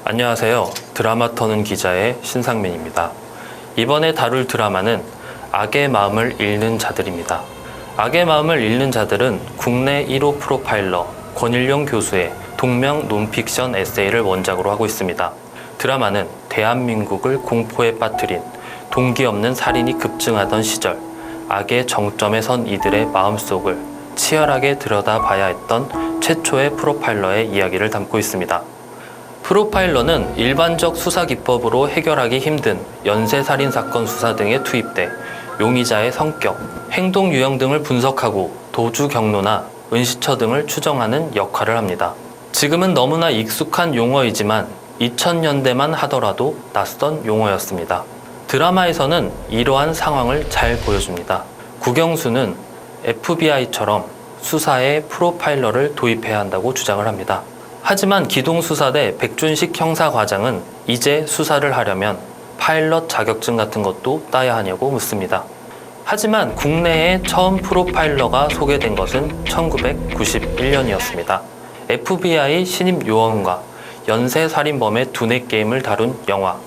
안녕하세요. 드라마 터는 기자의 신상민입니다. 이번에 다룰 드라마는 악의 마음을 읽는 자들입니다. 악의 마음을 읽는 자들은 국내 1호 프로파일러 권일용 교수의 동명 논픽션 에세이를 원작으로 하고 있습니다. 드라마는 대한민국을 공포에 빠뜨린 동기 없는 살인이 급증하던 시절, 악의 정점에 선 이들의 마음속을 치열하게 들여다봐야 했던 최초의 프로파일러의 이야기를 담고 있습니다. 프로파일러는 일반적 수사 기법으로 해결하기 힘든 연쇄살인 사건 수사 등에 투입돼 용의자의 성격, 행동 유형 등을 분석하고 도주 경로나 은시처 등을 추정하는 역할을 합니다. 지금은 너무나 익숙한 용어이지만 2000년대만 하더라도 낯선 용어였습니다. 드라마에서는 이러한 상황을 잘 보여줍니다. 국영수는 FBI처럼 수사에 프로파일러를 도입해야 한다고 주장을 합니다. 하지만 기동수사대 백준식 형사과장은 이제 수사를 하려면 파일럿 자격증 같은 것도 따야 하냐고 묻습니다. 하지만 국내에 처음 프로파일러가 소개된 것은 1991년이었습니다. FBI 신입 요원과 연쇄살인범의 두뇌 게임을 다룬 영화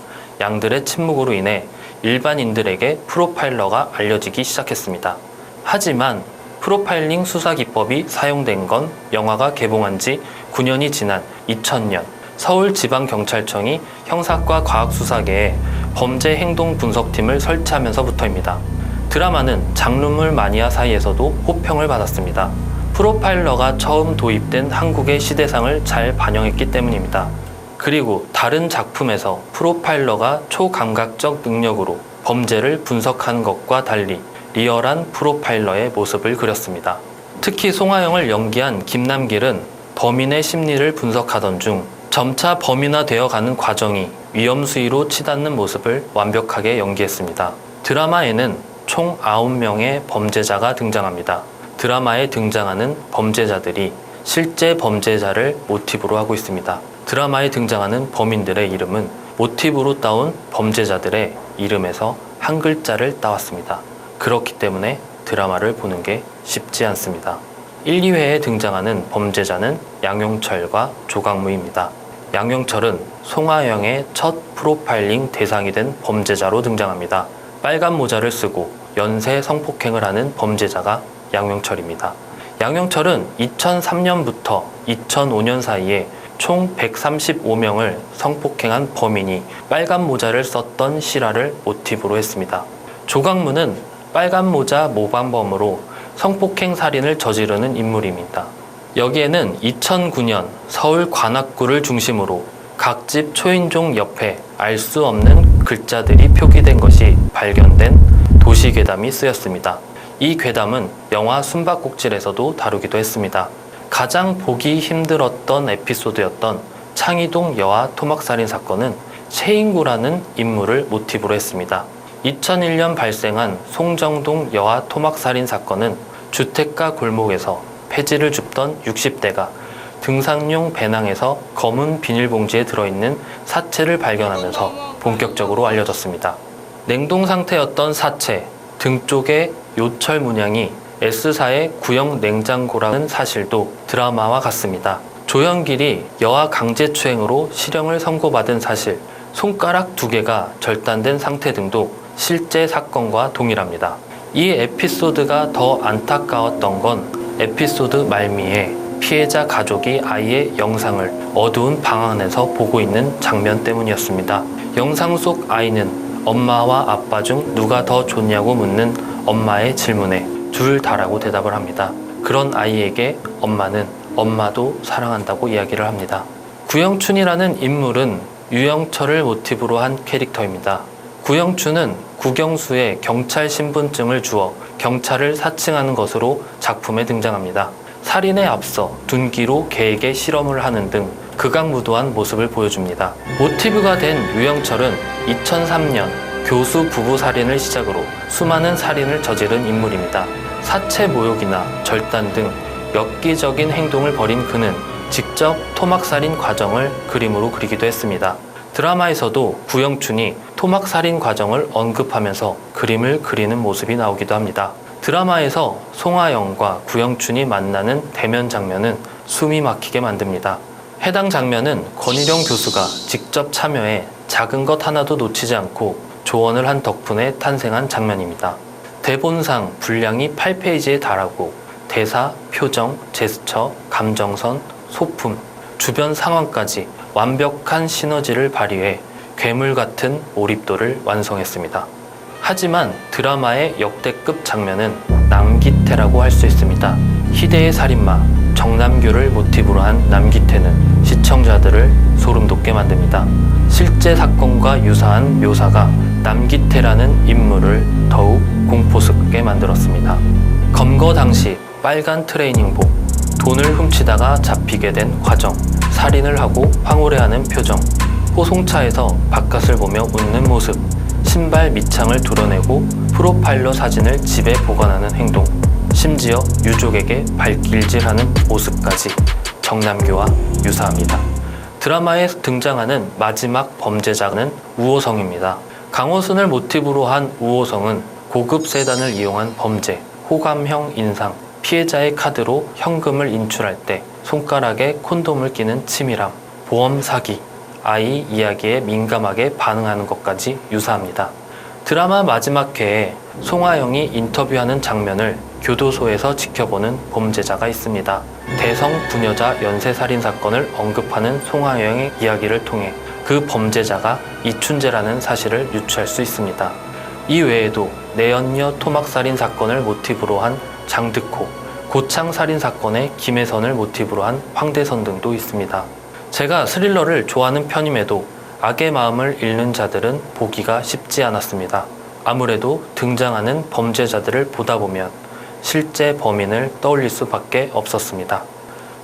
양들의 침묵으로 인해 일반인들에게 프로파일러가 알려지기 시작했습니다. 하지만 프로파일링 수사 기법이 사용된 건 영화가 개봉한 지 9년이 지난 2000년 서울지방경찰청이 형사과 과학수사계에 범죄행동분석팀을 설치하면서부터입니다. 드라마는 장르물 마니아 사이에서도 호평을 받았습니다. 프로파일러가 처음 도입된 한국의 시대상을 잘 반영했기 때문입니다. 그리고 다른 작품에서 프로파일러가 초감각적 능력으로 범죄를 분석하는 것과 달리 리얼한 프로파일러의 모습을 그렸습니다. 특히 송하영을 연기한 김남길은 범인의 심리를 분석하던 중 점차 범인화되어 가는 과정이 위험 수위로 치닫는 모습을 완벽하게 연기했습니다. 드라마에는 총 9명의 범죄자가 등장합니다. 드라마에 등장하는 범죄자들이 실제 범죄자를 모티브로 하고 있습니다. 드라마에 등장하는 범인들의 이름은 모티브로 따온 범죄자들의 이름에서 한 글자를 따왔습니다. 그렇기 때문에 드라마를 보는 게 쉽지 않습니다. 1, 2회에 등장하는 범죄자는 양용철과 조강무입니다. 양용철은 송하영의 첫 프로파일링 대상이 된 범죄자로 등장합니다. 빨간 모자를 쓰고 연쇄 성폭행을 하는 범죄자가 양용철입니다. 양용철은 2003년부터 2005년 사이에 총 135명을 성폭행한 범인이 빨간 모자를 썼던 실화를 모티브로 했습니다. 조강무는 빨간 모자 모방범으로 성폭행 살인을 저지르는 인물입니다. 여기에는 2009년 서울 관악구를 중심으로 각 집 초인종 옆에 알 수 없는 글자들이 표기된 것이 발견된 도시괴담이 쓰였습니다. 이 괴담은 영화 숨바꼭질에서도 다루기도 했습니다. 가장 보기 힘들었던 에피소드였던 창의동 여아 토막살인 사건은 최인구라는 인물을 모티브로 했습니다. 2001년 발생한 송정동 여아 토막살인 사건은 주택가 골목에서 폐지를 줍던 60대가 등산용 배낭에서 검은 비닐봉지에 들어있는 사체를 발견하면서 본격적으로 알려졌습니다. 냉동 상태였던 사체, 등 쪽에 요철 문양이 S사의 구형 냉장고라는 사실도 드라마와 같습니다. 조현길이 여아 강제추행으로 실형을 선고받은 사실, 손가락 2개가 절단된 상태 등도 실제 사건과 동일합니다. 이 에피소드가 더 안타까웠던 건 에피소드 말미에 피해자 가족이 아이의 영상을 어두운 방 안에서 보고 있는 장면 때문이었습니다. 영상 속 아이는 엄마와 아빠 중 누가 더 좋냐고 묻는 엄마의 질문에 둘 다라고 대답을 합니다. 그런 아이에게 엄마는 엄마도 사랑한다고 이야기를 합니다. 구영춘이라는 인물은 유영철을 모티브로 한 캐릭터입니다. 구영춘은 국영수에 경찰 신분증을 주어 경찰을 사칭하는 것으로 작품에 등장합니다. 살인에 앞서 둔기로 개에게 실험을 하는 등 극악무도한 모습을 보여줍니다. 모티브가 된 유영철은 2003년 교수 부부 살인을 시작으로 수많은 살인을 저지른 인물입니다. 사체 모욕이나 절단 등 엽기적인 행동을 벌인 그는 직접 토막살인 과정을 그림으로 그리기도 했습니다. 드라마에서도 구영춘이 토막살인 과정을 언급하면서 그림을 그리는 모습이 나오기도 합니다. 드라마에서 송하영과 구영춘이 만나는 대면 장면은 숨이 막히게 만듭니다. 해당 장면은 권희룡 교수가 직접 참여해 작은 것 하나도 놓치지 않고 조언을 한 덕분에 탄생한 장면입니다. 대본상 분량이 8페이지에 달하고 대사, 표정, 제스처, 감정선, 소품, 주변 상황까지 완벽한 시너지를 발휘해 괴물 같은 몰입도를 완성했습니다. 하지만 드라마의 역대급 장면은 남기태라고 할 수 있습니다. 희대의 살인마 정남규를 모티브로 한 남기태는 시청자들을 소름 돋게 만듭니다. 실제 사건과 유사한 묘사가 남기태라는 인물을 더욱 공포스럽게 만들었습니다. 검거 당시 빨간 트레이닝복, 돈을 훔치다가 잡히게 된 과정, 살인을 하고 황홀해하는 표정, 호송차에서 바깥을 보며 웃는 모습, 신발 밑창을 드러내고 프로파일러 사진을 집에 보관하는 행동, 심지어 유족에게 발길질하는 모습까지 정남규와 유사합니다. 드라마에 등장하는 마지막 범죄자는 우호성입니다. 강호순을 모티브로 한 우호성은 고급 세단을 이용한 범죄, 호감형 인상, 피해자의 카드로 현금을 인출할 때 손가락에 콘돔을 끼는 치밀함, 보험 사기, 아이 이야기에 민감하게 반응하는 것까지 유사합니다. 드라마 마지막 회에 송하영이 인터뷰하는 장면을 교도소에서 지켜보는 범죄자가 있습니다. 대성 부녀자 연쇄살인 사건을 언급하는 송하영의 이야기를 통해 그 범죄자가 이춘재라는 사실을 유추할 수 있습니다. 이 외에도 내연녀 토막살인 사건을 모티브로 한 장득호, 고창살인 사건의 김혜선을 모티브로 한 황대선 등도 있습니다. 제가 스릴러를 좋아하는 편임에도 악의 마음을 읽는 자들은 보기가 쉽지 않았습니다. 아무래도 등장하는 범죄자들을 보다 보면 실제 범인을 떠올릴 수밖에 없었습니다.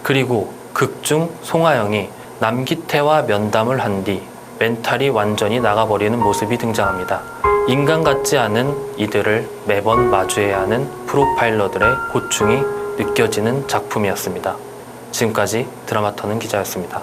그리고 극중 송하영이 남기태와 면담을 한 뒤 멘탈이 완전히 나가버리는 모습이 등장합니다. 인간 같지 않은 이들을 매번 마주해야 하는 프로파일러들의 고충이 느껴지는 작품이었습니다. 지금까지 드라마터는 기자였습니다.